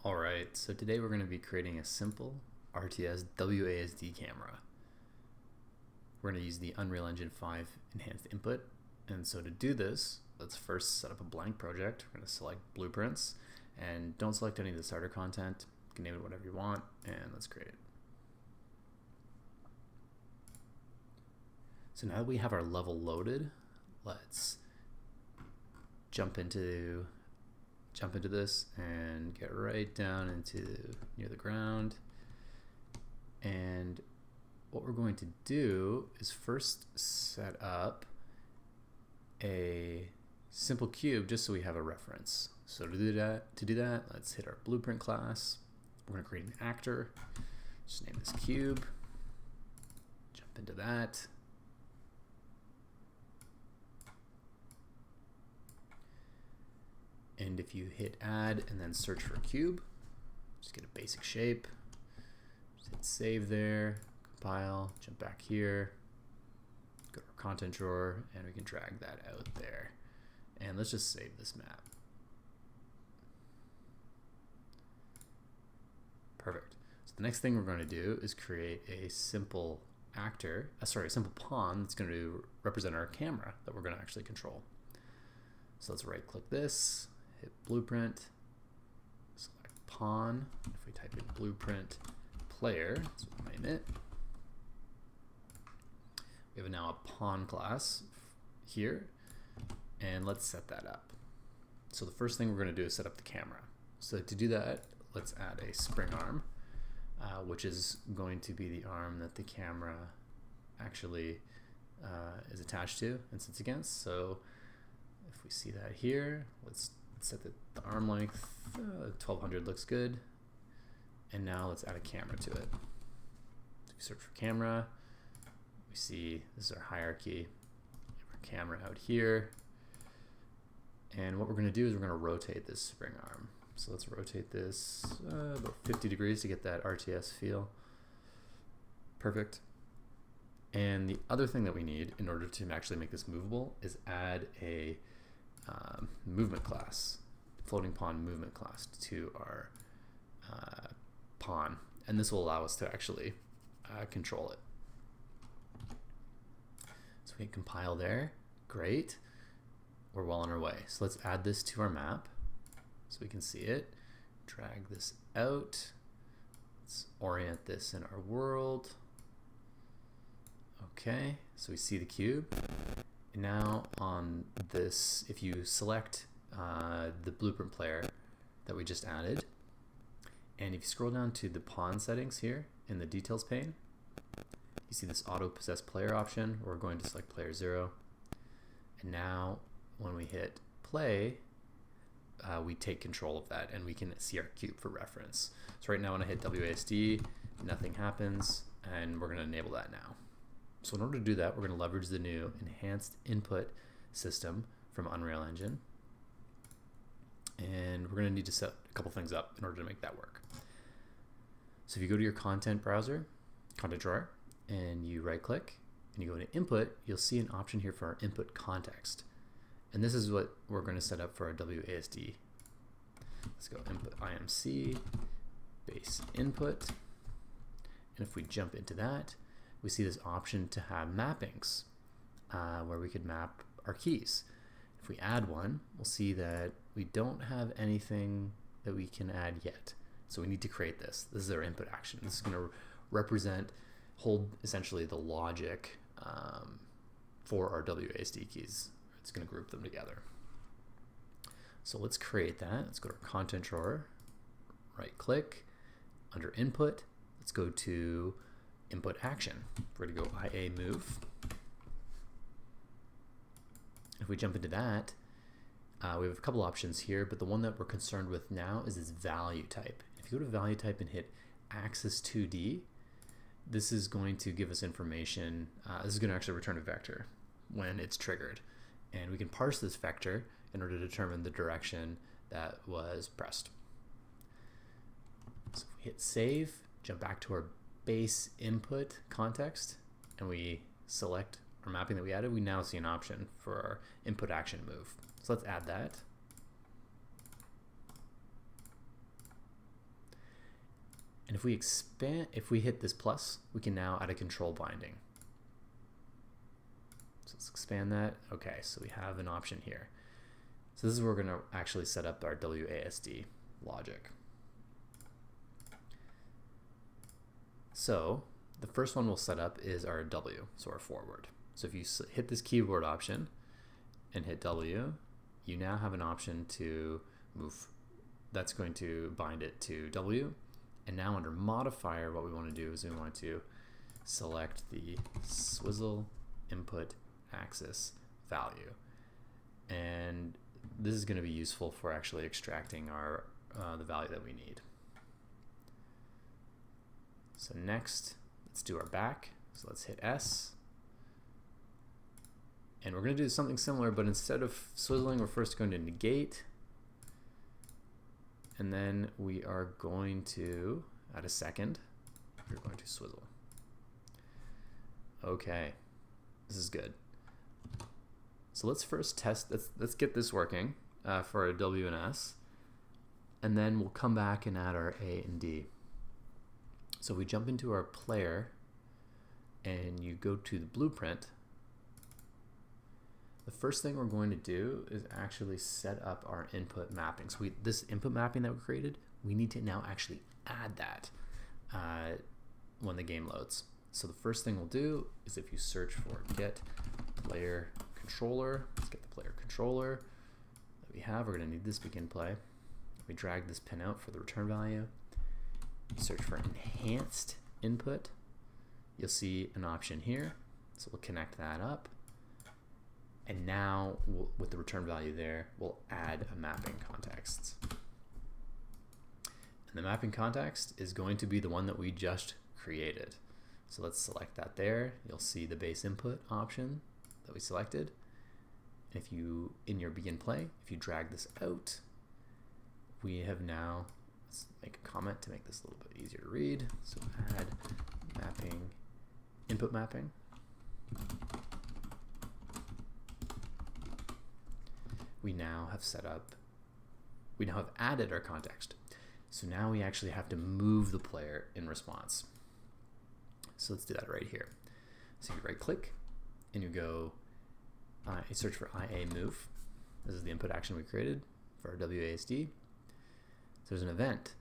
Alright, so today we're going to be creating a simple RTS WASD camera. We're going to use the Unreal Engine 5 enhanced input, and so to do this, let's first set up a blank project. We're going to select blueprints, and don't select any of the starter content. You can name it whatever you want, and let's create it. So now that we have our level loaded, let's jump into this and get right down into near the ground. And what we're going to do is first set up a simple cube just so we have a reference. So to do that, let's hit our blueprint class. We're going to create an actor. Just name this cube. Jump into that. And if you hit add and then search for cube, just get a basic shape. Just hit save there, compile, jump back here, go to our content drawer, and we can drag that out there. And let's just save this map. Perfect. So the next thing we're going to do is create a simple a simple pawn that's going to represent our camera that we're going to actually control. So let's right click this, hit blueprint, select pawn. If we type in blueprint player, that's what we'll name it. We have now a pawn class here, and let's set that up. So the first thing we're going to do is set up the camera. So to do that, let's add a spring arm, which is going to be the arm that the camera actually is attached to and sits against. So if we see that here, let's set the arm length, 1200 looks good. And now let's add a camera to it. So we search for camera, we see this is our hierarchy. We have our camera out here. And what we're gonna do is we're gonna rotate this spring arm. So let's rotate this about 50 degrees to get that RTS feel. Perfect. And the other thing that we need in order to actually make this movable is add a movement class, floating pawn movement class to our pawn, and this will allow us to actually control it. So we can compile there. Great, we're well on our way. So let's add this to our map so we can see it. Drag this out. Let's orient this in our world. Okay, so we see the cube. Now on this, if you select the blueprint player that we just added, and if you scroll down to the pawn settings here in the details pane, you see this auto possess player option. We're going to select player 0. And now when we hit play, we take control of that and we can see our cube for reference. So right now when I hit WASD, nothing happens, and we're going to enable that now. So in order to do that, we're going to leverage the new enhanced input system from Unreal Engine. And we're going to need to set a couple things up in order to make that work. So if you go to your content browser, content drawer, and you right click and you go to input, you'll see an option here for our input context. And this is what we're going to set up for our WASD. Let's go input IMC base input. And if we jump into that, we see this option to have mappings where we could map our keys. If we add one, we'll see that we don't have anything that we can add yet. So we need to create this. This is our input action. This is going to hold essentially the logic for our WASD keys. It's going to group them together. So let's create that. Let's go to our content drawer, right click, under input, let's go to input action. We're going to go IA move. If we jump into that, we have a couple options here, but the one that we're concerned with now is this value type. If you go to value type and hit axis 2D, this is going to give us information. This is going to actually return a vector when it's triggered. And we can parse this vector in order to determine the direction that was pressed. So if we hit save, jump back to our base input context, and we select our mapping that we added, we now see an option for our input action move. So let's add that. And if we hit this plus, we can now add a control binding. So let's expand that. Okay, so we have an option here. So this is where we're going to actually set up our WASD logic. So the first one we'll set up is our W, so our forward. So if you hit this keyboard option and hit W, you now have an option to move. That's going to bind it to W. And now under modifier, what we want to do is we want to select the swizzle input axis value. And this is going to be useful for actually extracting our the value that we need. So next, let's do our back. So let's hit S. And we're going to do something similar, but instead of swizzling, we're first going to negate. And then we are going to, at a second, we're going to swizzle. Okay, this is good. So let's first test, let's get this working for our W and S. And then we'll come back and add our A and D. So we jump into our player and you go to the blueprint. The first thing we're going to do is actually set up our input mapping. So this input mapping that we created, we need to now actually add that when the game loads. So the first thing we'll do is if you search for get player controller, let's get the player controller that we have. We're going to need this begin play. We drag this pin out for the return value. You search for enhanced input. You'll see an option here. So we'll connect that up. And now, with the return value there, we'll add a mapping context. And the mapping context is going to be the one that we just created. So let's select that there. You'll see the base input option that we selected. If you, in your begin play, if you drag this out, we have now, let's make a comment to make this a little bit easier to read. So add mapping, input mapping. We now have added our context. So now we actually have to move the player in response. So let's do that right here. So you right click and you go, you search for IA move. This is the input action we created for our WASD. So there's an event.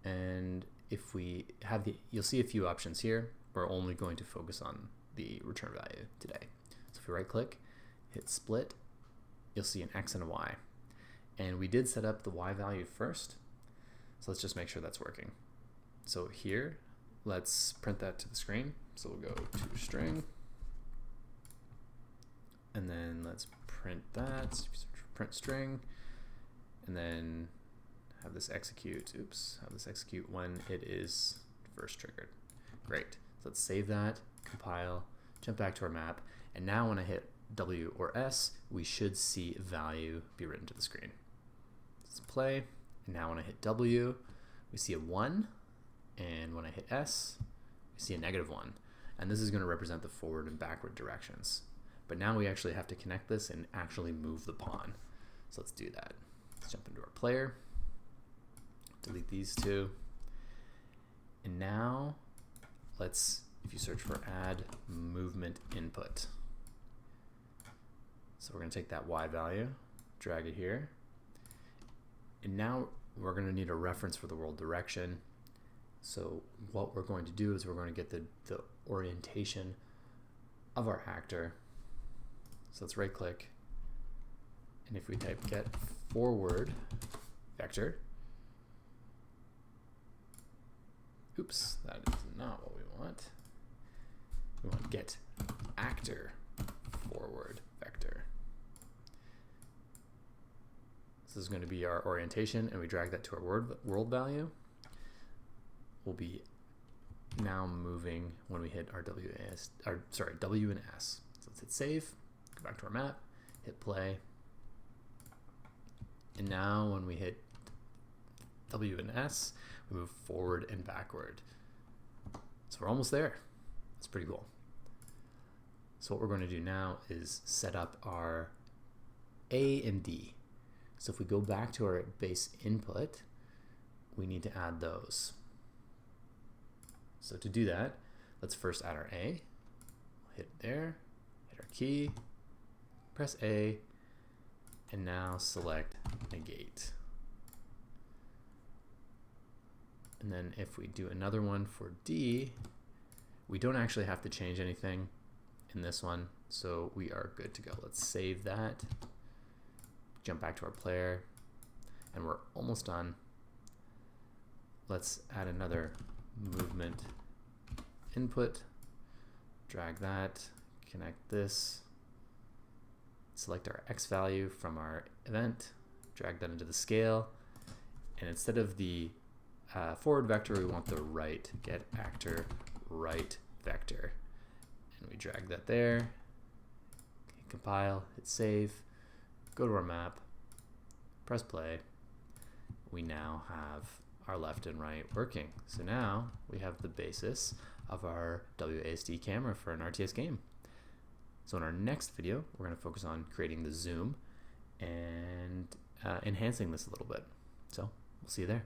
And if we have you'll see a few options here. We're only going to focus on the return value today. So if we right click, hit split, you'll see an X and a Y. And we did set up the Y value first. So let's just make sure that's working. So here, let's print that to the screen. So we'll go to string. And then let's print that, print string. And then have this execute, have this execute when it is first triggered. Great. So let's save that, compile, jump back to our map. And now when I hit W or S, we should see value be written to the screen. Let's play. And now when I hit W, we see a 1. And when I hit S, we see a -1. And this is going to represent the forward and backward directions. But now we actually have to connect this and actually move the pawn. So let's do that. Let's jump into our player. Delete these two. And now let's, if you search for add movement input. So we're going to take that Y value, drag it here. And now we're going to need a reference for the world direction. So what we're going to do is we're going to get the orientation of our actor. So let's right click. And if we type get forward vector, oops, that is not what we want. We want get actor forward vector. This is going to be our orientation, and we drag that to our world value. We'll be now moving when we hit our W and S. So let's hit save, go back to our map, hit play. And now when we hit W and S, we move forward and backward. So we're almost there. That's pretty cool. So what we're going to do now is set up our A and D. So if we go back to our base input, we need to add those. So to do that, let's first add our A. We'll hit there, hit our key, press A, and now select negate. And then if we do another one for D, we don't actually have to change anything in this one, so we are good to go. Let's save that, jump back to our player, and we're almost done. Let's add another movement input, drag that, connect this, select our X value from our event, drag that into the scale, and instead of the forward vector, we want the right, get actor right vector. And we drag that there, hit compile, hit save, go to our map, press play. We now have our left and right working. So now we have the basis of our WASD camera for an RTS game. So in our next video, we're going to focus on creating the zoom and enhancing this a little bit. So we'll see you there.